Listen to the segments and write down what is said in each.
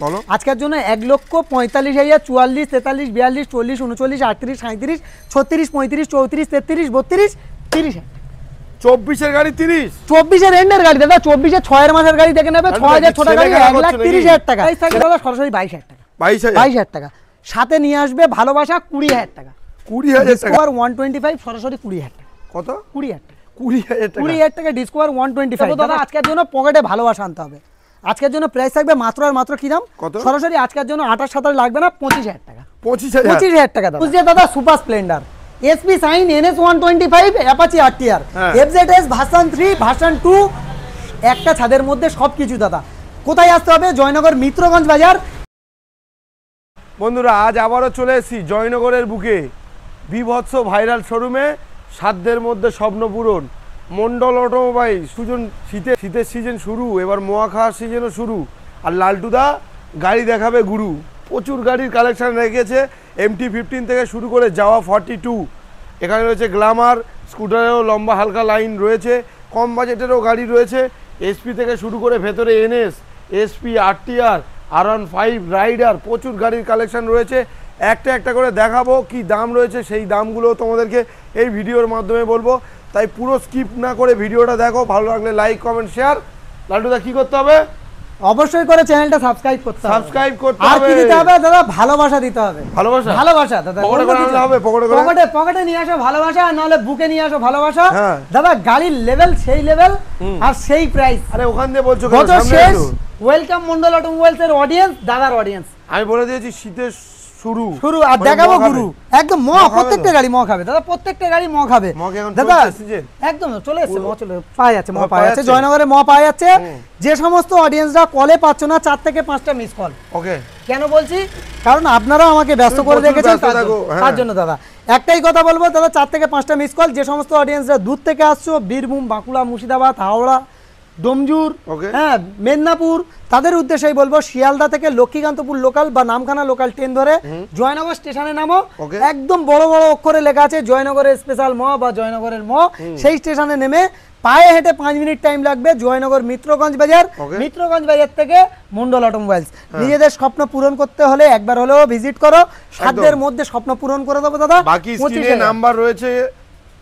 বলো। আজকের জন্য 1,45,000, 44, 43, 42, 40, 39, 38, 37, 36, 35, 34, 33, 32, 30। 24-এর গাড়ি 30, 24-এর এন্ডের গাড়ি দাদা, 24-এর 6 মাসের গাড়ি দেখে নেবে, 6,000 ছোট গাড়ি 1,30,000 টাকা। প্রাইস থাকবে দাদা সরাসরি 22,000 টাকা। 22,000 টাকা সাথে নিয়ে আসবে ভালোবাসা 20,000 টাকা। 20,000 টাকা। ডিসকভার 125 সরাসরি 20,000 টাকা। কত? 20,000 টাকা। 20,000 টাকা ডিসকভার 125। দাদা আজকের জন্য পকেটে ভালোবাসা আনতে হবে। আজকের জন্য প্রাইস থাকবে মাত্র আর মাত্র কি দাম? সরাসরি আজকের জন্য 28-27 লাগবে না, 25,000 টাকা। 25,000 টাকা দাদা। বুঝছে দাদা Super Splendor, SP Shine, NS 125, Apache RTR, FZS version 3, version 2, একটা ছাদের মধ্যে সবকিছু দাদা। কোথায় আসতে হবে? জয়নগর মিত্রগঞ্জ বাজার। বন্ধুরা আজ আবারও চলে এসেছি জয়নগরের বুকে বিভৎস ভাইরাল শোরুমে, সাধ্যের মধ্যে স্বপ্ন পূরণ, মন্ডল অটোমোবাইল। শীতের সিজন শুরু, এবার মোয়া খাওয়ার সিজনও শুরু, আর লালটুদা গাড়ি দেখাবে গুরু। প্রচুর গাড়ির কালেকশন রেখেছে, MT-15 থেকে শুরু করে যাওয়া 42, এখানে রয়েছে গ্ল্যামার, স্কুটারেও লম্বা হালকা লাইন রয়েছে, কম বাজেটেরও গাড়ি রয়েছে, SP থেকে শুরু করে ভেতরে NS, SP, RTR, R15, rider, প্রচুর গাড়ির কালেকশন রয়েছে। একটা একটা করে দেখাবো, কি দাম রয়েছে সেই দামগুলো তোমাদেরকে এই ভিডিওর মাধ্যমে বলবো, তাই পুরো স্কিপ না করে ভিডিওটা দেখো। ভালো লাগলে লাইক, কমেন্ট, শেয়ার। লালটুদা কি করতে হবে? অবশ্যই করে চ্যানেলটা সাবস্ক্রাইব করতে হবে। সাবস্ক্রাইব করতে আর হবে। কি দিতে হবে দাদা? ভালোবাসা দিতে হবে। ভালোবাসা দাদা। পকেটে করে আনতে হবে, পকেটে নিয়ে আসো ভালোবাসা, আর নাহলে বুকে নিয়ে আসো ভালোবাসা। দাদা গাড়ির লেভেল সেই লেভেল আর সেই প্রাইস। আরে ওখান দিয়ে বলছো কেন? কত শেষ। ওয়েলকাম মন্ডল অটোমোবাইলস এর অডিয়েন্স, দাদার অডিয়েন্স। আমি বলে দিয়েছি শীতের শুরু আর দেখাবো গুরু। একদম প্রত্যেকটা গাড়ি খাবে দাদা, প্রত্যেকটা গাড়ি খাবে দাদা। একদম চলে এসেছে, চলে পাওয়া যাচ্ছে, পাওয়া যাচ্ছে জয়নগরে, পাওয়া যাচ্ছে। যে সমস্ত অডিয়েন্সরা কলে পাচ্ছ না, 4 থেকে 5টা মিস কল। ওকে, কেন বলছি? কারণ আপনারা আমাকে ব্যস্ত করে রেখেছেন, তার জন্য দাদা একটাই কথা বলবো দাদা, 4 থেকে 5টা মিস কল। যে সমস্ত অডিয়েন্সরা দূর থেকে আসছো, বীরভূম, বাঁকুড়া, মুর্শিদাবাদ, হাওড়া, ডোমজুর, হ্যাঁ মেদিনীপুর, তাদের উদ্দেশ্যেই বলবো শিয়ালদা থেকে লক্ষ্মীকান্তপুর লোকাল বা নামখানা লোকাল ট্রেন ধরে জয়নগর স্টেশনে নামো। একদম বড় বড় অক্ষরে লেখা আছে জয়নগরের স্পেশাল ম বা জয়নগরের ম। সেই স্টেশনে নেমে পায়ে হেঁটে 5 মিনিট টাইম লাগবে জয়নগর মিত্রগঞ্জ বাজার। মিত্রগঞ্জ বাজার থেকে মন্ডল অটোমোবাইলস। নিজেদের স্বপ্ন পূরণ করতে হলে একবার হলেও ভিজিট করো, সাধ্যের মধ্যে স্বপ্ন পূরণ করে দেবো দাদা। বাকি স্ক্রিনে নাম্বার রয়েছে,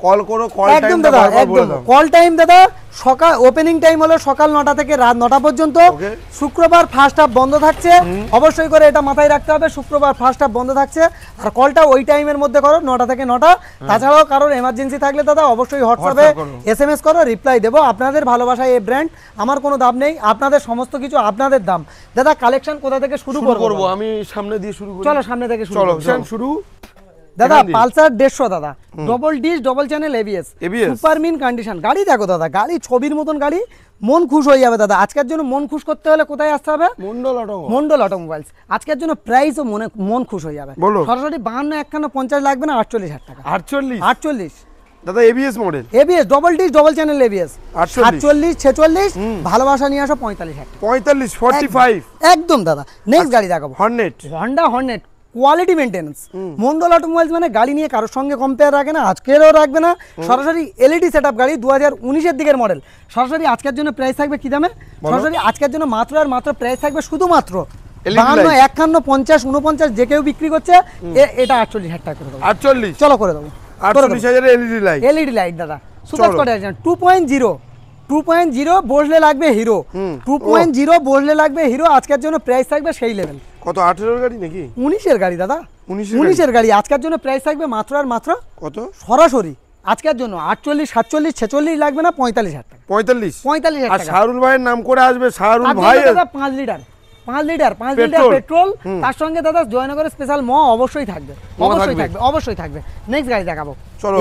কল করো। একদম দাদা, একদম কল টাইম দাদা। সকাল ওপেনিং টাইম হলো সকাল 9টা থেকে রাত 9টা পর্যন্ত। শুক্রবার ফার্স্ট হাফ বন্ধ থাকছে, অবশ্যই করে এটা মাথায় রাখতে হবে, শুক্রবার ফার্স্ট হাফ বন্ধ থাকছে। আর কলটা ওই টাইমের মধ্যে করো, 9টা থেকে 9টা। তাছাড়াও কারোর এমার্জেন্সি থাকলে দাদা অবশ্যই হোয়াটসঅ্যাপে SMS করো, রিপ্লাই দেবো। আপনাদের ভালোবাসায় এই ব্র্যান্ড, আমার কোনো দাম নেই, আপনাদের সমস্ত কিছু আপনাদের দাম। দাদা কালেকশন কোথা থেকে শুরু করবো? আমি সামনে দিয়ে শুরু করি। চলো সামনে থেকে শুরু। দাদা পালসার 150 দাদা, double dish, double channel ABS, super mint condition গাড়ি। দেখো দাদা গাড়ি ছবির মতন গাড়ি, মন খুশ হয়ে যাবে দাদা। আজকের জন্য মন খুশ করতে হলে কোথায় আসতে হবে? মন্ডল অটোমোবাইলস। আজকের জন্য প্রাইসও মন খুশ হয়ে যাবে। সরাসরি 52, 51, 50 লাগবে না, 48,000 টাকা। 48 দাদা ABS model, ABS double dish, double channel ABS। 48, 46 ভালোবাসা নিয়ে আসো 45,000 টাকা। 45, 45 একদম দাদা। নেক্সট গাড়ি দেখাবো Honda Hornet, quality maintenance. Mondal automobiles মানে গাড়ি নিয়ে কারোর সঙ্গে কম্পেয়ার রাখে না, আজকেরও রাখবে না। সরাসরি LED সেটআপ গাড়ি, 2019-এর দিকের মডেল। সরাসরি আজকের জন্য প্রাইস থাকবে কি দামে? সরাসরি আজকের জন্য মাত্র আর মাত্র প্রাইস থাকবে শুধুমাত্র 52, 51, 50, 49 যে কেউ বিক্রি করছে, এটা 48,000 টাকা করে দেবো। 48 চলো করে দেবো। 48,000 LED লাইট দাদা। সুপার স্পট 2.0 বসলে লাগবে হিরো, 2.0 বসলে লাগবে হিরো। আজকের জন্য প্রাইস থাকবে সেই লেভেল। কত? 18 গাড়ি নাকি 19-এর গাড়ি দাদা? 19-এর গাড়ি। আজকের জন্য প্রাইস থাকবে মাত্র আর মাত্র কত? সরাসরি আজকের জন্য 48, 47, 46 লাগবে না, 45,000 টাকা। 45,000 টাকা। শাহরুল ভাইয়ের নাম করে আসবে, শাহরুল ভাই। দাদা 5 লিটার পেট্রোল, তার সঙ্গে দাদা জয়নগরের স্পেশাল ম অবশ্যই থাকবে, অবশ্যই থাকবে। নেক্সট গাড়ি দেখাবো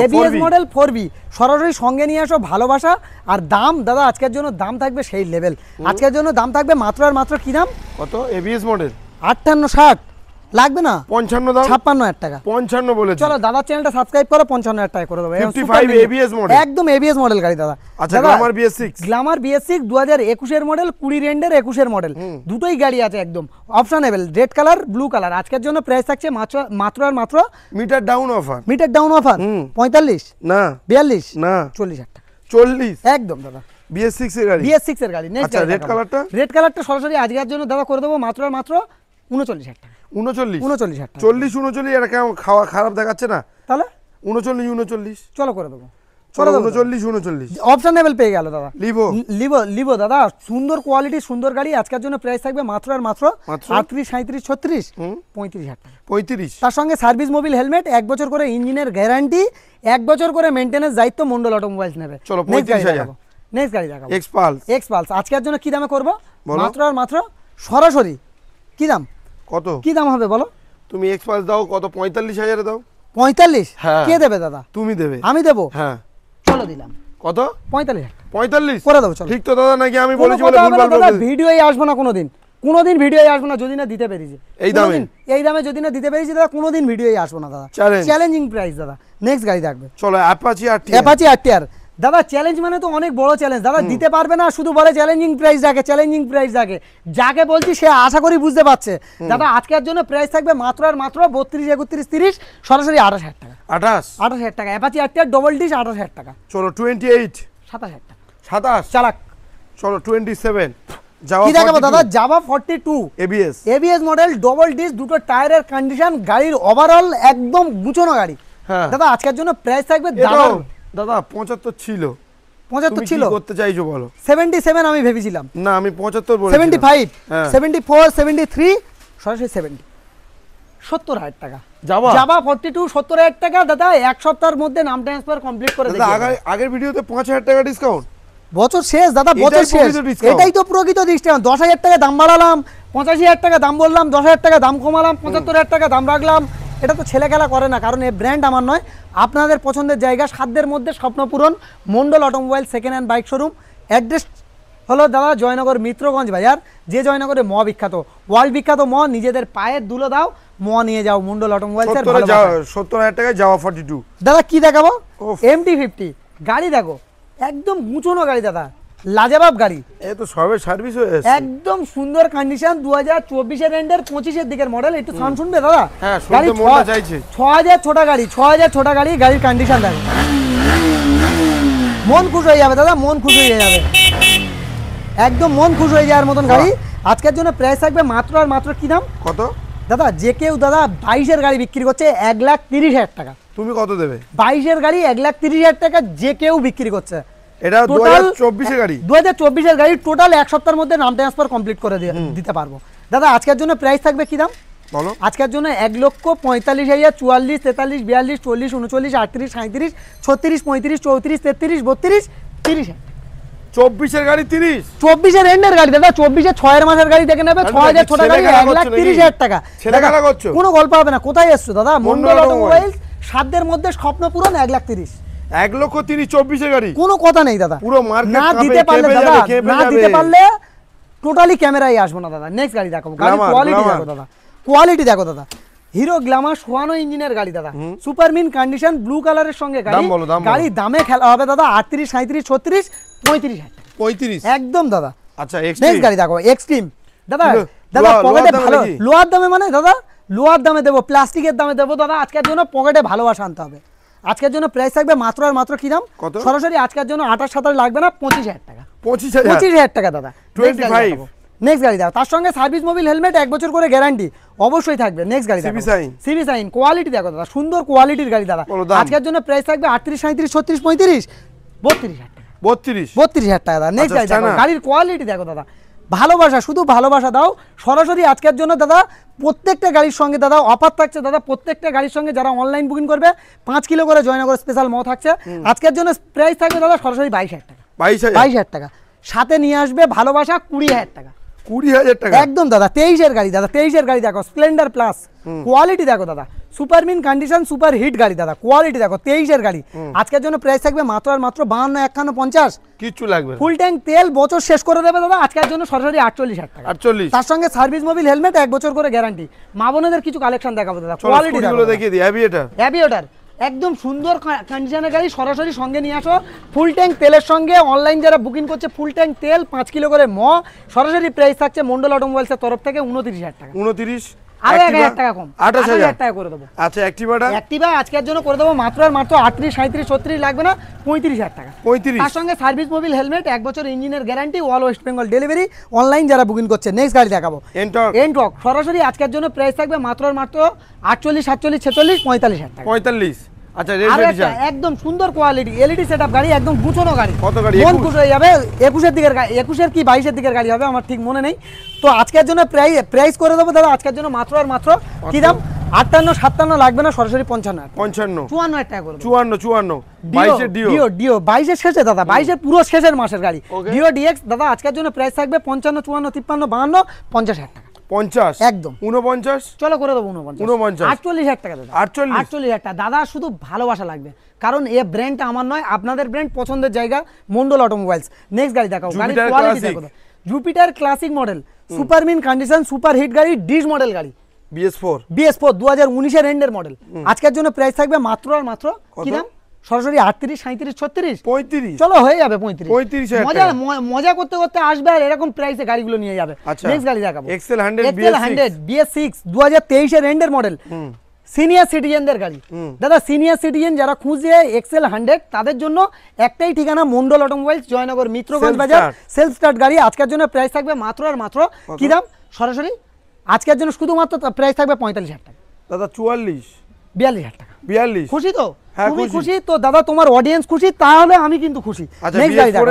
ABS মডেল 4B। সরাসরি সঙ্গে নিয়ে আসো ভালোবাসা। আর দাম দাদা আজকের জন্য দাম থাকবে সেই লেভেল। আজকের জন্য দাম থাকবে মাত্র আর মাত্র কি দাম? কত? ABS মডেল 58, 60 লাগবে না, 55 দাম, 56,000 টাকা। 55 বলেছি। চলো দাদা চ্যানেলটা সাবস্ক্রাইব করো, 55,000 টাকা করে দেবো। 55 ABS মডেল, একদম ABS মডেল গাড়ি দাদা। আচ্ছা গ্ল্যামার BS6, গ্ল্যামার BS6 2021-এর মডেল, 20 রেন্ডের 21-এর মডেল, দুটোই গাড়ি আছে একদম optionable, red colour, blue colour. আজকের জন্য প্রাইস থাকছে মাত্র আর মাত্র মিটার ডাউন অফার 45 না, 42 না, 40,000 টাকা। 40 একদম দাদা। BS6 এর গাড়ি, BS6 এর গাড়ি। নেক্সট আচ্ছা রেড কালারটা, রেড কালারটা সরাসরি আজকের জন্য দাদা করে দেবো মাত্র আর মাত্র 39,000 টাকা। 39 39,000 টাকা। 40 39 এটা কেমন খাওয়া খারাপ দেখাচ্ছে না? তাহলে 39 39 চলো করে দেবো, চলো 39 39 অপশনেবল পেয়ে গেল দাদা। লিভো লিভো লিভো দাদা, সুন্দর কোয়ালিটি, সুন্দর গাড়ি। আজকের জন্য প্রাইস থাকবে মাত্র আর মাত্র 38 37 36 35,000 টাকা। 35, তার সঙ্গে সার্ভিস মোবিল হেলমেট, 1 বছর করে ইঞ্জিনের গ্যারান্টি, 1 বছর করে মেইনটেনেন্স দায়িত্ব মন্ডল অটোমোবাইলস নেবে। চলো 35,000। নেক্সট গাড়ি দেখাবো এক্সপালস, এক্সপালস। আজকের জন্য কি দামে করবো? বলো। মাত্র আর মাত্র সরাসরি কি দাম, কত কি দাম হবে বলো? তুমি এক্সপালস দাও কত? 45,000 এ দাও। 45? হ্যাঁ। কে দেবে দাদা? তুমি দেবে। আমি দেবো? হ্যাঁ। চলো দিলাম। কত? 45,000 45 করে দেবো চলো। ঠিক তো দাদা, নাকি আমি কোনো বলেছি বলে কথা হবে না ভুলভাল দাদা, বলে? ভিডিওই আসবো না কোনোদিন, কোনোদিন ভিডিওই আসবো না যদি না দিতে পেরেছি এই দামে? কোনোদিন এই দামে যদি না দিতে পেরেছি দাদা, কোনোদিন ভিডিওই আসবো না দাদা। Challenge। চ্যালেঞ্জিং প্রাইস দাদা। নেক্সট গাড়ি থাকবে চলো অ্যাপাচি আর অ্যাপাচি আরটিআর। দাদা চ্যালেঞ্জ মানে তো অনেক বড় চ্যালেঞ্জ দাদা, দিতে পারবে না শুধু বলে চ্যালেঞ্জিং প্রাইস রাখে, চ্যালেঞ্জিং প্রাইস রাখে। যাকে বলছি সে আশা করি বুঝতে পারছে। দাদা আজকের জন্য প্রাইস থাকবে মাত্র আর মাত্র 32 31 30 সরাসরি 28,000 টাকা। 28 টাকা। অ্যাপাচি আরটিআর ডবল ডিশ 28,000 টাকা। চলো 28 27,000 টাকা। 27 চালাক। চলো 27 যাওয়া কি দেখাবো দাদা? Java 42 ABS ABS model, double disc, দুটো টায়ারের কন্ডিশন, গাড়ির ওভারঅল একদম গুছানো গাড়ি। হ্যাঁ। দাদা আজকের জন্য প্রাইস থাকবে এটাও দাদা 75 ছিল। 75 তুমি ছিল। কি করতে চাইছো বলো? 77 আমি ভেবেছিলাম। না আমি 75 বলেছিলাম। 75 হ্যাঁ। 74 73 সরাসরি 70 70,000 টাকা। জাভা জাভা 42 70,000 টাকা। দাদা এক সপ্তাহের মধ্যে নাম ট্রান্সফার কমপ্লিট করে দাদা দেখিয়ে আগের ভিডিওতে 5,000 টাকা ডিসকাউন্ট। বছর শেষ দাদা, এটাই বছর শেষ, প্রকৃত discount। এটাই তো প্রকৃত ডিসকাউন্ট। 10,000 টাকা দাম বাড়ালাম, 85,000 টাকা দাম বললাম, 10,000 টাকা দাম কমালাম, 75,000 টাকা দাম রাখলাম। এটা তো ছেলে খেলা করে না, কারণ এই ব্র্যান্ড আমার নয়, আপনাদের পছন্দের জায়গা, সাধ্যের মধ্যে স্বপ্ন পূরণ, Mondal automobile second hand bike showroom. Address হলো দাদা জয়নগর মিত্রগঞ্জ বাজার, যে জয়নগরে ম বিখ্যাত, ওয়ার্ল্ড বিখ্যাত ম। নিজেদের পায়ের ধুলো দাও, ম নিয়ে যাও মন্ডল অটোমোবাইল। 70,000 টাকায় যাওয়া 42। দাদা কি দেখাবো? উফ। MT-50 গাড়ি দেখো, একদম গুছানো গাড়ি দাদা, লাজবাব গাড়ি, এ তো সবে সার্ভিস হয়ে এসেছে। একদম সুন্দর কন্ডিশন। 2024 এর এন্ডের 25 এর দিকের মডেল। একটু সাউন্ড শুনবে দাদা? হ্যাঁ, শুনতে গাড়ি মনটা চাইছে। 6000 ছোটা গাড়ি, 6000 ছোটা গাড়ি, গাড়ির কন্ডিশন দেখো, মন খুশ হয়ে যাবে দাদা, মন খুশ হয়ে যাবে, একদম মন খুশ হয়ে যাওয়ার মতন গাড়ি। আজকের জন্য প্রাইস থাকবে মাত্র আর মাত্র কি দাম কত দাদা? যে কেউ দাদা 22 এর গাড়ি বিক্রি করছে 1,30,000 টাকা। তুমি কত দেবে? 22 এর গাড়ি 1,30,000 টাকা যে কেউ বিক্রি করছে। এটা Total 2024 এর গাড়ি। 2024 এর গাড়ি, টোটাল এক সপ্তাহের মধ্যে নাম ট্রান্সফার কমপ্লিট করে দিতে পারবো। দাদা আজকের জন্য প্রাইস থাকবে কি দাম বলো? আজকের জন্য 1,45,000, 44 43 42 40 39 38 37 36 35 34 33 32 30। 24 এর গাড়ি 30। 24 এর এন্ডের গাড়ি দাদা, 24 এর 6 এর মাসের গাড়ি দেখে নেবে। 6000 ছোট গাড়ি 1,30,000 টাকা। ছেলে খেলা করছো? কোনো গল্প হবে না। কোথায় এসছো দাদা? মন্ডল অটোমোবাইল, সাধ্যের মধ্যে স্বপ্ন পূরণ 1,30,000। 1,30,000 24 এর গাড়ি। কোনো কথা নেই দাদা, পুরো মার্কেট না দিতে পারলে দাদা, না দিতে পারলে টোটালি ক্যামেরায় আসবো না দাদা। নেক্সট গাড়ি দেখাবো, গাড়ির কোয়ালিটি দেখো দাদা, কোয়ালিটি দেখো দাদা। হিরো গ্ল্যামার সোয়ানো ইঞ্জিনের গাড়ি দাদা, সুপারমিন কন্ডিশন, ব্লু কালারের সঙ্গে গাড়ি। দাম বলো, দাম বলো। গাড়ি দামে খেলা হবে দাদা 38 37 36 35,000 35 একদম দাদা। আচ্ছা নেক্সট গাড়ি দেখো, এক্সট্রিম দাদা। দাদা লোয়ার পকেটে দামে ভালো, নাকি? লোয়ার দামে মানে দাদা লোয়ার দামে দেবো, প্লাস্টিকের দামে দেবো দাদা। আজকের জন্য পকেটে ভালোবাসা আনতে হবে। আজকের জন্য প্রাইস থাকবে মাত্র আর মাত্র কি দাম? কত? সরাসরি আজকের জন্য 28 27 লাগবে না, 25,000 টাকা। 25,000 25,000 টাকা দাদা। 25 নেক্সট গাড়ি দাও, তার সঙ্গে সার্ভিস মোবিল হেলমেট 1 বছর করে গ্যারান্টি অবশ্যই থাকবে। নেক্সট গাড়ি CB Shine. CB Shine quality দেখো দাদা, সুন্দর কোয়ালিটির গাড়ি দাদা। বলো দাম। আজকের জন্য প্রাইস থাকবে 38 37 36 35 32,000 টাকা। 32 টাকা দাদা। নেক্সট গাড়ি আচ্ছা, দেখো, না। গাড়ির কোয়ালিটি দেখো দাদা, ভালোবাসা, শুধু ভালোবাসা দাও। সরাসরি আজকের জন্য দাদা প্রত্যেকটা গাড়ির সঙ্গে দাদা অফার থাকছে দাদা। প্রত্যেকটা গাড়ির সঙ্গে যারা অনলাইন বুকিং করবে 5 কিলো করে জয়নগর স্পেশাল ম থাকছে। আজকের জন্য প্রাইস থাকবে দাদা সরাসরি 22,000 টাকা। 22,000 টাকা সাথে নিয়ে আসবে ভালোবাসা 20,000 টাকা। 20,000 টাকা একদম দাদা। 23 এর গাড়ি দাদা, 23 এর গাড়ি দেখো, স্প্লেন্ডার প্লাস, কোয়ালিটি দেখো দাদা, সুপারমিন কন্ডিশন, সুপার হিট গাড়ি দাদা, কোয়ালিটি দেখো। 23 এর গাড়ি আজকের জন্য প্রাইস থাকবে মাত্র আর মাত্র 52 51 50। কিচ্ছু লাগবে না। ফুল ট্যাঙ্ক তেল বছর শেষ করে দেবে দাদা। আজকের জন্য সরাসরি 48,000 টাকা। 48 তার সঙ্গে সার্ভিস মোবিল হেলমেট 1 বছর করে গ্যারান্টি। মা বোনেদের কিছু কালেকশন দেখাবো দাদা, চলো কোয়ালিটি স্কুটিগুলো দেখিয়ে দিই। অ্যাভিয়েটার, অ্যাভিয়েটার একদম সুন্দর কন্ডিশনের গাড়ি, সরাসরি সঙ্গে নিয়ে আসো। ফুল ট্যাঙ্ক তেলের সঙ্গে অনলাইন যারা বুকিং করছে, ফুল ট্যাঙ্ক তেল 5 কিলো করে ম। সরাসরি প্রাইস থাকছে মন্ডল অটোমোবাইলসের তরফ থেকে 29,000 টাকা। 29 আরো 1000 টাকা কম, 28000 টাকা করে দেবো। আচ্ছা অ্যাক্টিভাটা? অ্যাক্টিভা আজকের জন্য করে দেবো মাত্র আর মাত্র 38, 37, 36 লাগবে না, 35000 টাকা। 35। তার সঙ্গে সার্ভিস মোবিল হেলমেট, 1 বছর ইঞ্জিনের guarantee, all West Bengal delivery, online যারা বুকিং করছে। নেক্সট গাড়ি দেখাবো এনটর্ক, সরাসরি আজকের জন্য প্রাইস থাকবে মাত্র আর মাত্র 48, 47, 46, 45000 টাকা। 45। আচ্ছা আর একটা একদম সুন্দর কোয়ালিটি এলইডি সেটআপ গাড়ি, একদম গুছানো গাড়ি। কত গাড়ি? মন খুশ হয়ে যাবে। 21 এর দিকের গাড়ি, 21 এর কি 22 এর দিকের গাড়ি হবে আমার ঠিক মনে নেই। তো আজকের জন্য প্রাইস করে দেবো দাদা আজকের জন্য মাত্র আর মাত্র কি দাম, 58, 57 লাগবে না, সরাসরি 55, 54 টাকা করে দেবো। 54 22 এর ডিও 22 এর শেষে দাদা, 22 এর পুরো শেষের মাসের গাড়ি। ডিও ডিএক্স দাদা আজকের জন্য প্রাইস থাকবে 55, 54, 53, 52, 50000 টাকা। 50 একদম 49। চলো করে দেবো 49, 48000 টাকা দাদা। 48000 টাকা দাদা, শুধু ভালোবাসা লাগবে, কারণ এই ব্র্যান্ডটা আমার নয়, আপনাদের ব্র্যান্ড, পছন্দের জায়গা মন্ডল অটোমোবাইলস। নেক্সট গাড়ি দেখাও, গাড়ির কোয়ালিটি দেখো। Jupiter classic model, super mint condition, super hit গাড়ি, ডিশ মডেল গাড়ি, BS4 2019 এর এন্ডের মডেল। আজকের জন্য প্রাইস থাকবে মাত্র আর মাত্র কি দাম, সরাসরি 38, 37, 36, 35। চলো হয়ে যাবে 35। 35 মজা করতে করতে আসবে আর এরকম প্রাইসে গাড়িগুলো নিয়ে যাবে। নেক্সট গাড়ি দেখাবো এক্সেল 100 BS6 2023 এর এন্ডের মডেল, সিনিয়র সিটিজেনদের গাড়ি। দাদা সিনিয়র সিটিজেন যারা খুঁজছে এক্সেল 100, তাদের জন্য একটাই ঠিকানা, মন্ডল অটোমোবাইলস, জয়নগর মিত্রগঞ্জ বাজার, সেলফ স্টার্ট গাড়ি। আজকের জন্য প্রাইস থাকবে মাত্র আর মাত্র কি দাম, সরাসরি আজকের জন্য শুধুমাত্র প্রাইস থাকবে 45000 টাকা। দাদা 44, 42000 টাকা। 42। খুশি তো? হ্যাঁ, তুমি খুশি তো দাদা, তোমার অডিয়েন্স খুশি, তাহলে আমি কিন্তু খুশি। আচ্ছা, নেক্সট গাড়ি দেখো,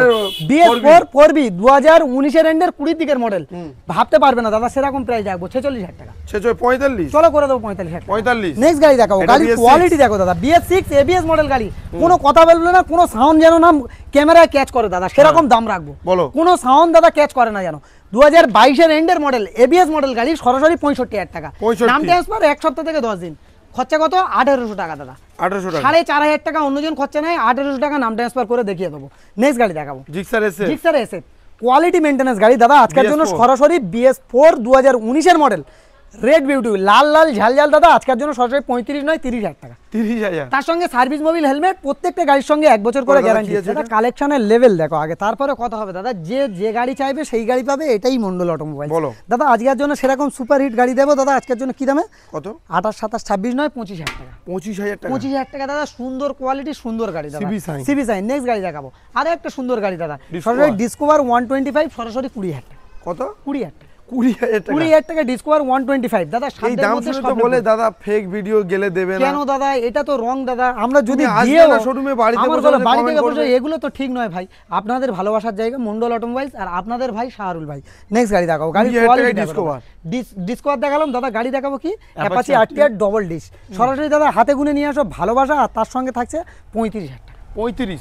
BS4 4B 2019 এর এন্ডের 20 দিকের মডেল। ভাবতে পারবে না দাদা, সেরকম প্রাইস রাখবো 46000 টাকা। 45। চলো করে দেবো 45000 টাকা। 45। নেক্সট গাড়ি দেখাবো, গাড়ির কোয়ালিটি দেখো দাদা, BS6 ABS মডেল গাড়ি। কোনো কথা বলবে না, কোনো সাউন্ড যেন না ক্যামেরায় ক্যাচ করে দাদা, সেরকম দাম রাখবো। বলো। কোনো সাউন্ড দাদা ক্যাচ করে না যেন। 2022 এর এন্ডের মডেল, ABS মডেল গাড়ি, সরাসরি 65000 টাকা। 65। নাম ট্রান্সফার 1 সপ্তাহ থেকে 10 দিন। খরচা কত, 1800 টাকা দাদা। 1800 টাকা। 4500 টাকা অন্যজন খরচা নেয়, 1800 টাকা নাম ট্রান্সফার করে দেখিয়ে দেবো। নেক্সট গাড়ি দেখাবো, জিক্সার এসে কোয়ালিটি মেইনটেনেন্স গাড়ি দাদা আজকের জন্য সরাসরি BS4 2019 এর মডেল, রেড বিউটি, লাল লাল ঝাল দাদা আজকের জন্য সরাসরি 35 নয় 30000 টাকা। 30000। তার সঙ্গে সার্ভিস মোবিল হেলমেট, প্রত্যেকটা গাড়ির সঙ্গে 1 বছর করে গ্যারান্টি। দাদা কালেকশনের লেভেল দেখো আগে, তারপরে কথা হবে দাদা। যে গাড়ি চাইবে সেই গাড়ি পাবে, এটাই মন্ডল অটোমোবাইল। বলো দাদা আজকের জন্য সেরকম সুপার হিট গাড়ি দেবো দাদা আজকের জন্য কি দামে, কত, 28, 27, 26 নয় 25000 টাকা। 25000 টাকা। 25000 টাকা দাদা, সুন্দর কোয়ালিটি, সুন্দর গাড়ি দাদা, সিবি সাইন। নেক্সট গাড়ি দেখাবো, আরো একটা সুন্দর গাড়ি দাদা, সরাসরি ডিসকভার 125, সরাসরি 20000 টাকা। কত, 20000 টাকা। 20000 টাকা ডিসকভার 125 দাদা। এই দাম শুনে তো বলে দাদা ফেক ভিডিও গেলে দেবে না কেন দাদা, এটা তো রং দাদা। আমরা যদি দিয়েও না শোরুমে বাড়িতে বসে এগুলো তো ঠিক নয় ভাই। আপনাদের ভালোবাসার জায়গা মন্ডল অটোমোবাইলস, আর আপনাদের ভাই শাহরুল ভাই। নেক্সট গাড়ি দেখাবো, গাড়ি কোয়ালিটি ডিসকভার দেখালাম দাদা। গাড়ি দেখাবো কি, অ্যাপাচি RTR ডবল ডিশ, সরাসরি দাদা হাতে গুনে নিয়ে আসো, ভালোবাসা। আর তার সঙ্গে থাকছে 35000 টাকা।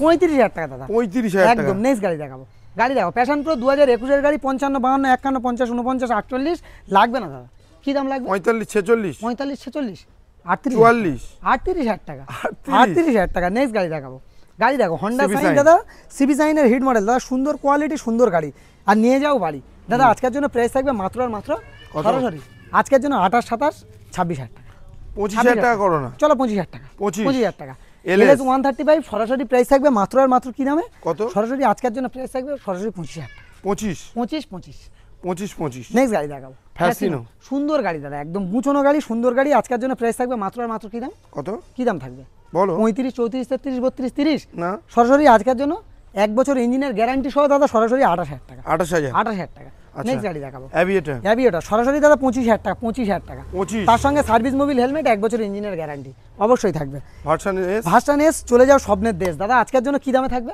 35000 টাকা দাদা, 35000 টাকা একদম। নেক্সট গাড়ি দেখাবো, গাড়ি দেখো প্যাশন প্রো 2021 এর গাড়ি, 55, 52, 51, 50, 49, 48 লাগবে না দাদা। কি দাম লাগবে, 45, 46, 45, 46, 44, 38000 টাকা। 38000 টাকা। নেক্সট গাড়ি দেখাবো, গাড়ি দেখো হোন্ডা সাইন দাদা, সিবি সাইনের হিট মডেল দাদা, সুন্দর কোয়ালিটি, সুন্দর গাড়ি, আর নিয়ে যাও বাড়ি দাদা। আজকের জন্য প্রাইস থাকবে মাত্র আর মাত্র সরাসরি আজকের জন্য 28, 27, 26000 টাকা। 25000 টাকা করো না, চলো 25000 টাকা। 25000 টাকা। LS 135 সরাসরি প্রাইস থাকবে মাত্র আর মাত্র কি দামে, কত, সরাসরি আজকের জন্য প্রাইস থাকবে সরাসরি 25000 টাকা। 25। নেক্সট গাড়ি দেখাবো, ফ্যাসিনো, সুন্দর গাড়ি দাদা, একদম গুছানো গাড়ি, সুন্দর গাড়ি। আজকের জন্য প্রাইস থাকবে মাত্র আর মাত্র কি দাম, কত, কি দাম থাকবে বলো, 35, 34, 33, 32, 30 না, সরাসরি আজকের জন্য 1 বছর ইঞ্জিনের গ্যারান্টি সহ দাদা, সরাসরি 28000 টাকা। 28000 টাকা। নেক্সট গাড়ি দেখাবো, অ্যাভিয়েটর সরাসরি দাদা 25000 টাকা। 25000 টাকা। তার সঙ্গে সার্ভিস মোবিল হেলমেট, 1 বছর ইঞ্জিনের গ্যারান্টি অবশ্যই থাকবে। ভার্সন এস চলে যাও স্বপ্নের দেশ দাদা। আজকের জন্য কি দামে থাকবে,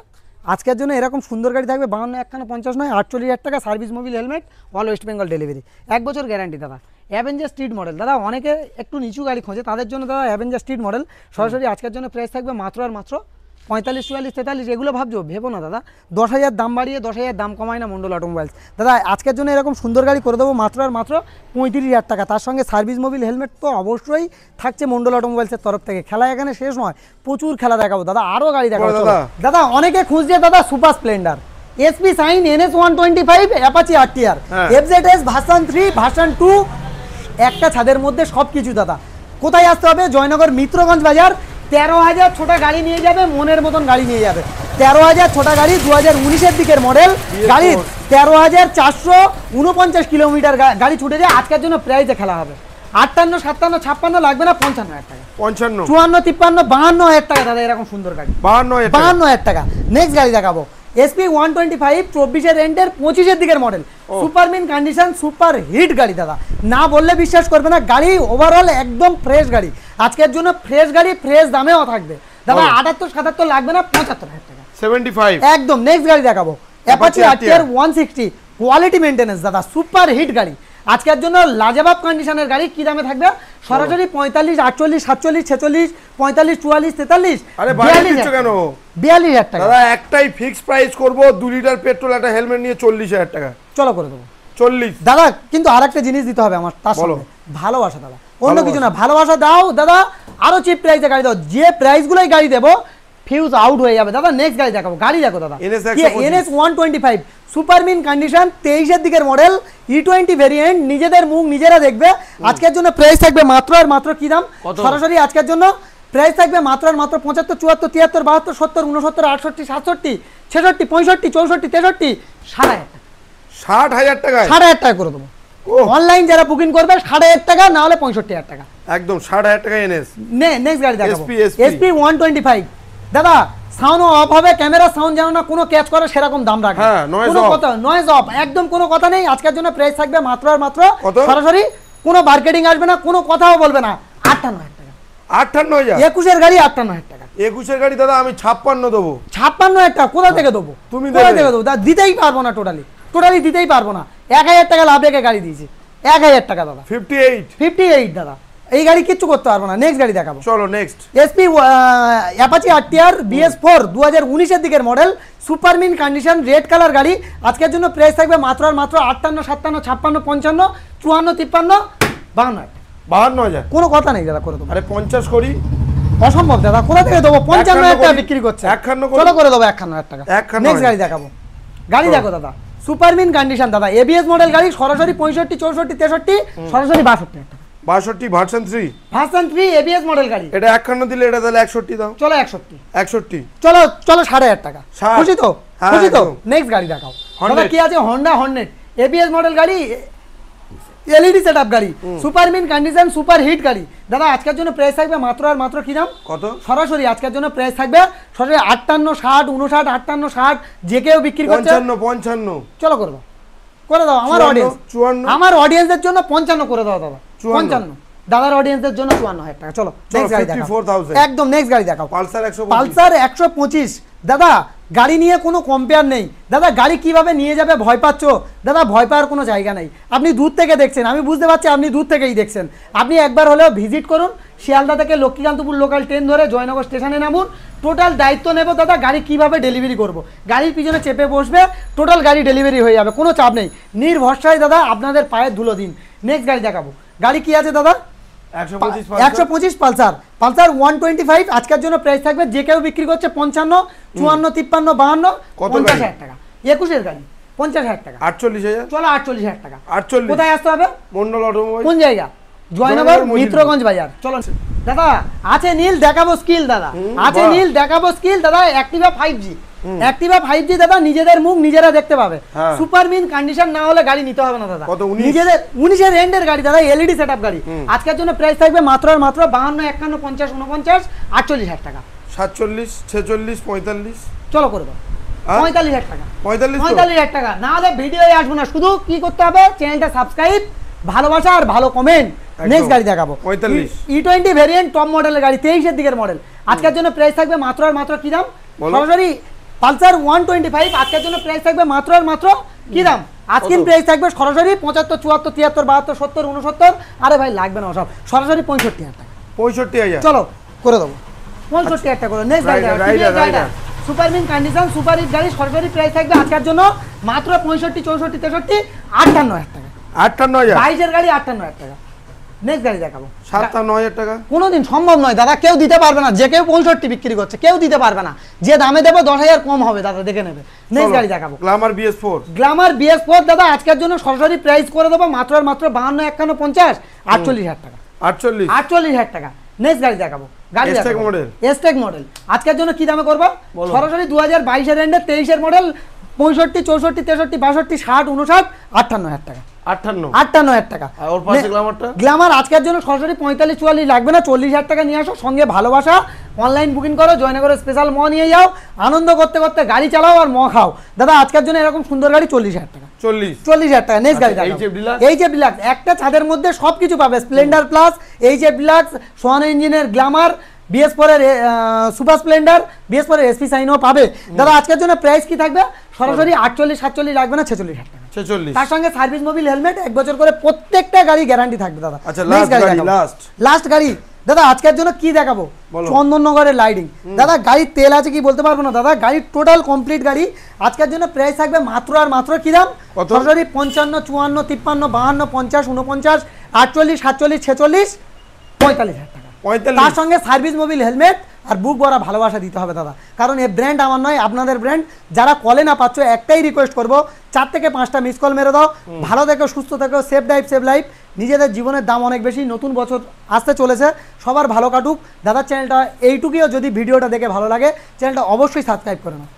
আজকের জন্য এরকম সুন্দর গাড়ি থাকবে 52, 51, 50 নয় 48000 টাকা। Service Mobil helmet, all West Bengal delivery, 1 বছর গ্যারান্টি দাদা। অ্যাভেঞ্জার স্ট্রিট মডেল দাদা, অনেকে একটু নিচু গাড়ি খোঁজে, তাদের জন্য দাদা অ্যাভেঞ্জার স্ট্রিট মডেল, সরাসরি আজকের জন্য প্রাইস থাকবে মাত্র আর মাত্র 45, 44, 43। এগুলো ভাবছো, ভেবো না দাদা, 10000 দাম বাড়িয়ে 10000 দাম কমায় না মন্ডল অটোমোবাইলস দাদা। আজকের জন্য এরকম সুন্দর গাড়ি করে দেবো মাত্র আর মাত্র 35000 টাকা। তার সঙ্গে সার্ভিস মোবিল হেলমেট তো অবশ্যই থাকছে মন্ডল অটোমোবাইলসের তরফ থেকে। খেলা এখানে শেষ নয়, প্রচুর খেলা দেখাবো দাদা, আরও গাড়ি দেখাবো দাদা। অনেকে খুঁজছে দাদা Super Splendor, SP Shine, NS 125, Apache RTR, FZS version 3, version 2, একটা ছাদের মধ্যে সব কিছু দাদা। কোথায় আসতে হবে, জয়নগর মিত্রগঞ্জ বাজার। 13000 ছোটা গাড়ি নিয়ে যাবে, মনের মতন গাড়ি নিয়ে যাবে। 13000 ছোটা গাড়ি, 2019 দিকের মডেল গাড়ি, 13449 কিলোমিটার গাড়ি ছুটে যায়। আজকের জন্য প্রাইজে খেলা হবে 58 57 56 লাগবে না 55,000 টাকা 55 54 53 52,000 টাকা দাদা এরকম সুন্দর গাড়ি 52,000 টাকা নেক্সট গাড়ি দেখাবো SP 125 24 এর এন্ডের 25 এর দিকের model super mint condition super hit গাড়ি দাদা না বললে বিশ্বাস করবে না গাড়ি ওভারঅল একদম ফ্রেশ গাড়ি আজকের জন্য ফ্রেশ গাড়ি ফ্রেশ দামেও থাকবে দাদা 78 77 লাগবে না 75,000 টাকা 75 একদম নেক্সট গাড়ি দেখাবো অ্যাপাচি RTR 160 কোয়ালিটি মেইনটেনেন্স দাদা সুপার হিট গাড়ি আজকের জন্য লাজবাব কন্ডিশনের গাড়ি কি দামে থাকবে সরাসরি 45 48 47 46 45 44 43 আরে বাড়ি দিচ্ছ কেন 42,000 টাকা দাদা একটাই ফিক্সড প্রাইস করব 2 লিটার পেট্রোল একটা হেলমেট নিয়ে 40,000 টাকা চলো করে দেবো 40 দাদা কিন্তু আরেকটা জিনিস দিতে হবে আমার তার বলো। সাথে ভালোবাসা দাদা অন্য কিছু না ভালোবাসা দাও দাদা আরো চিপ প্রাইসে গাড়ি দাও যে প্রাইসগুলোই গাড়ি দেবো ফিউজ আউট হয়ে যাবে দাদা নেক্সট গাড়ি দেখাবো গাড়ি দেখো দাদা NS 125 সুপারমিন কন্ডিশন 23 এর দিকের মডেল E20 ভেরিয়েন্ট নিজেদের মুখ নিজেরা দেখবে আজকের জন্য প্রাইস থাকবে মাত্র আর মাত্র কি দাম সরাসরি আজকের জন্য প্রাইস থাকবে মাত্র আর মাত্র 75 74 73 72 70 69 68 67 66 65 64 63 60,000 টাকা 60,000 টাকা করে দেবো অনলাইন যারা বুকিং করবে 60,000 টাকা না হলে 65,000 টাকা একদম 60,000 টাকা NS নেক্সট গাড়ি দেখাবো SP SP 125 দাদা সাউন্ড অফ হবে ক্যামেরা সাউন্ড যেন না কোনো ক্যাচ করে সেরকম দাম রাখবে হ্যাঁ, noise কোনো off। কথা নয়েজ অফ একদম কোনো কথা নেই আজকের জন্য প্রাইস থাকবে মাত্র আর মাত্র কত? সরাসরি কোনো মার্কেটিং আসবে না কোনো কথাও বলবে না 58,000 টাকা 58,000 21 এর গাড়ি 58,000 টাকা 21 এর গাড়ি দাদা আমি 56 দেবো 56,000 টাকা কোথা থেকে দেবো তুমি কোথা দেবে। থেকে দেবো দাদা দিতেই পারবো না টোটালি দিতেই পারবো না 1,000 টাকা লাভ রেখে গাড়ি দিয়েছি 1,000 টাকা দাদা 58 58 দাদা এই গাড়ি কিচ্ছু করতে পারবো না নেক্সট গাড়ি দেখাবো চলো next SP Apache RTR BS4 2019 এর দিকের model super mint condition red colour গাড়ি আজকের জন্য প্রাইস থাকবে মাত্র আর মাত্র 58 57 56 55 54 53 52,000 কোনো কথা নেই দাদা করে দেবো আরে 50 করি অসম্ভব দাদা কোথা থেকে দেবো 55,000 টাকা করি। বিক্রি করছে 51 করি। চলো করে দেবো 51,000 টাকা 51,000 নেক্সট গাড়ি দেখাবো গাড়ি দেখো দাদা সুপারমিন কন্ডিশন দাদা ABS মডেল গাড়ি সরাসরি 65 64 63 সরাসরি 62,000 টাকা 62 ভার্সন 3 ভার্সন 3 ABS মডেল গাড়ি এটা 51 দিলে এটা তাহলে 61 দাও চলো 61 61 চলো 60,000 টাকা 60 খুশি তো হ্যাঁ, খুশি তো একদম। নেক্সট গাড়ি দেখাও Hornet। দাদা কি আছে হন্ডা হর্নেট এবিএস মডেল গাড়ি এলইডি সেটআপ গাড়ি সুপারমিন কন্ডিশন সুপার হিট গাড়ি দাদা আজকের জন্য প্রাইস থাকবে মাত্র আর মাত্র কি দাম কত সরাসরি আজকের জন্য প্রাইস থাকবে সরাসরি 58 60 59 58 60 যে কেউ বিক্রি করছে 55 চলো করে দাও আমার 54, অডিয়েন্স 54 আমার অডিয়েন্সের জন্য 55 করে দাও দাদা 54 55 দাদার অডিয়েন্সের জন্য 54,000 টাকা চলো নেক্সট গাড়ি দেখাও 54,000 একদম নেক্সট গাড়ি দেখাও পালসার 125 পালসার 125 দাদা গাড়ি নিয়ে কোনো কম্পেয়ার নেই দাদা গাড়ি কিভাবে নিয়ে যাবে ভয় পাচ্ছ দাদা ভয় পাওয়ার কোনো জায়গা নেই আপনি দূর থেকে দেখছেন আমি বুঝতে পারছি আপনি দূর থেকেই দেখছেন আপনি একবার হলেও ভিজিট করুন শিয়ালদা থেকে লক্ষ্মীকান্তপুর লোকাল ট্রেন ধরে জয়নগর স্টেশনে নামুন টোটাল দায়িত্ব নেব দাদা গাড়ি কিভাবে ডেলিভারি করব গাড়ির পিছনে চেপে বসবে টোটাল গাড়ি ডেলিভারি হয়ে যাবে কোনো চাপ নেই নির্ভরসায় দাদা আপনাদের পায়ের ধুলো দিন নেক্সট গাড়ি দেখাবো গাড়ি কি আছে দাদা 125 পালসার 125 আজকের জন্য প্রাইস থাকবে যে কেউ বিক্রি করছে 55 54 53 52 কত 50,000 টাকা 21 এর গাড়ি 50,000 টাকা 48,000 চলো 48,000 টাকা 48 কোথায় আসতে হবে মন্ডল অটোমোবাইল কোন জায়গা জয়নগর মিত্রগঞ্জ বাজার চলো দাদা আছে নীল দেখাবো স্কিল দাদা আছে বাহ। নীল দেখাবো স্কিল দাদা অ্যাক্টিভা 5G অ্যাক্টিভা 5G দাদা নিজেদের মুখ নিজেরা দেখতে পাবে হ্যাঁ। সুপারমিন কন্ডিশন না হলে গাড়ি নিতে হবে না দাদা কত, 19? নিজেদের 19 এর এন্ডের গাড়ি দাদা এলইডি সেটআপ গাড়ি আজকের জন্য প্রাইস থাকবে মাত্র আর মাত্র 52 51 50 49 48,000 টাকা 47 46 45 চলো করে দাও হ্যাঁ? 45,000 টাকা 45 তো? 45,000 টাকা না হলে ভিডিওই আসবো না শুধু কি করতে হবে চ্যানেলটা সাবস্ক্রাইব ভালোবাসা আর ভালো কমেন্ট নেক্সট গাড়ি দেখাবো 45 E20 ভেরিয়েন্ট টপ মডেলের গাড়ি 23 এর দিকের মডেল আজকের জন্য প্রাইস থাকবে মাত্র আর মাত্র কি দাম বলো। সরাসরি পালসার 125 আজকের জন্য প্রাইস থাকবে মাত্র আর মাত্র কি দাম আজকের প্রাইস থাকবে সরাসরি 75 74 73 72 70 69 আরে ভাই লাগবে না সব সরাসরি 65,000 টাকা 65,000 চলো করে দেবো 65,000 টাকা করে নেক্সট গাড়ি Rider, Rider। Super mint condition super hit গাড়ি সরাসরি প্রাইস থাকবে আজকের জন্য মাত্র 65 64 63 58,000 টাকা 58,000 22 এর গাড়ি 58,000 টাকা নেক্সট গাড়ি দেখাবো 57,000 টাকা কোনোদিন সম্ভব নয় দাদা কেউ দিতে পারবে না যে কেউ 65 বিক্রি করছে কেউ দিতে পারবে না যে দামে দেবো 10,000 কম হবে দাদা দেখে নেবে নেক্সট গাড়ি দেখাবো গ্ল্যামার BS4 গ্ল্যামার BS4 দাদা আজকের জন্য সরাসরি প্রাইস করে দেবো মাত্র আর মাত্র 52 51 50 48,000 টাকা 48 48,000 টাকা নেক্সট গাড়ি দেখাবো গাড়ি S-Tech দেখাবো model। S-Tech মডেল আজকের জন্য কি দামে করবো বলো। সরাসরি 2022 এর এন্ডে 23 এর মডেল 65 64 63 62 60 59 58,000 টাকা 58,000 টাকা। আর ওর পাশে গ্ল্যামারটা? গ্ল্যামার আজকের জন্য সরাসরি 45-44 লাগবে না, 40,000 টাকা নিয়ে আসো, সঙ্গে ভালোবাসা, অনলাইন বুকিং করো, জয়নগরের স্পেশাল ম নিয়ে যাও, আনন্দ করতে করতে গাড়ি চালাও আর ম খাও। দাদা আজকের জন্য এরকম সুন্দর গাড়ি 40,000 টাকা। 40,000 টাকা। নেক্সট গাড়ি এইচএফ ডিলাক্স, একটা ছাদের মধ্যে সবকিছু পাবে, স্প্লেন্ডার প্লাস, এইচএফ ডিলাক্স, সোয়ান ইঞ্জিনের গ্ল্যামার, BS4 এর সুপার স্প্লেন্ডার, BS4 এর এসপি সাইনও পাবে। দাদা আজকের জন্য প্রাইস কি থাকবে? সরাসরি 48-47 লাগবে না, 46,000 টাকা। 46। তার সঙ্গে সার্ভিস মোবিল হেলমেট 1 বছর করে প্রত্যেকটা গাড়ি গ্যারান্টি থাকবে দাদা। আচ্ছা লাস্ট গাড়ি দাদা আজকের জন্য কি দেখাবো? চন্দননগরের লাইটিং। দাদা গাড়ির তেল আছে কি বলতে পারবো না দাদা, গাড়ির টোটাল কমপ্লিট গাড়ি। আজকের জন্য প্রাইস থাকবে মাত্র আর মাত্র কি দাম? সরাসরি 55, 54, 53, 52, 50, 49, 48, 47, 46, 45,000 টাকা। তার সঙ্গে সার্ভিস মোবিল হেলমেট আর বুক ভরা ভালোবাসা দিতে হবে দাদা, কারণ এই ব্র্যান্ড আমার নয়, আপনাদের ব্র্যান্ড। যারা কলে না পাচ্ছ, একটাই রিকোয়েস্ট করবো, 4 থেকে 5টা মিস কল মেরে দাও। ভালো থেকো, সুস্থ থেকো, সেভ ড্রাইভ সেভ লাইফ। নিজেদের জীবনের দাম অনেক বেশি, নতুন বছর আসতে চলেছে, সবার ভালো কাটুক। দাদার চ্যানেলটা এইটুকুও, যদি ভিডিওটা দেখে ভালো লাগে চ্যানেলটা অবশ্যই সাবস্ক্রাইব করে নাও।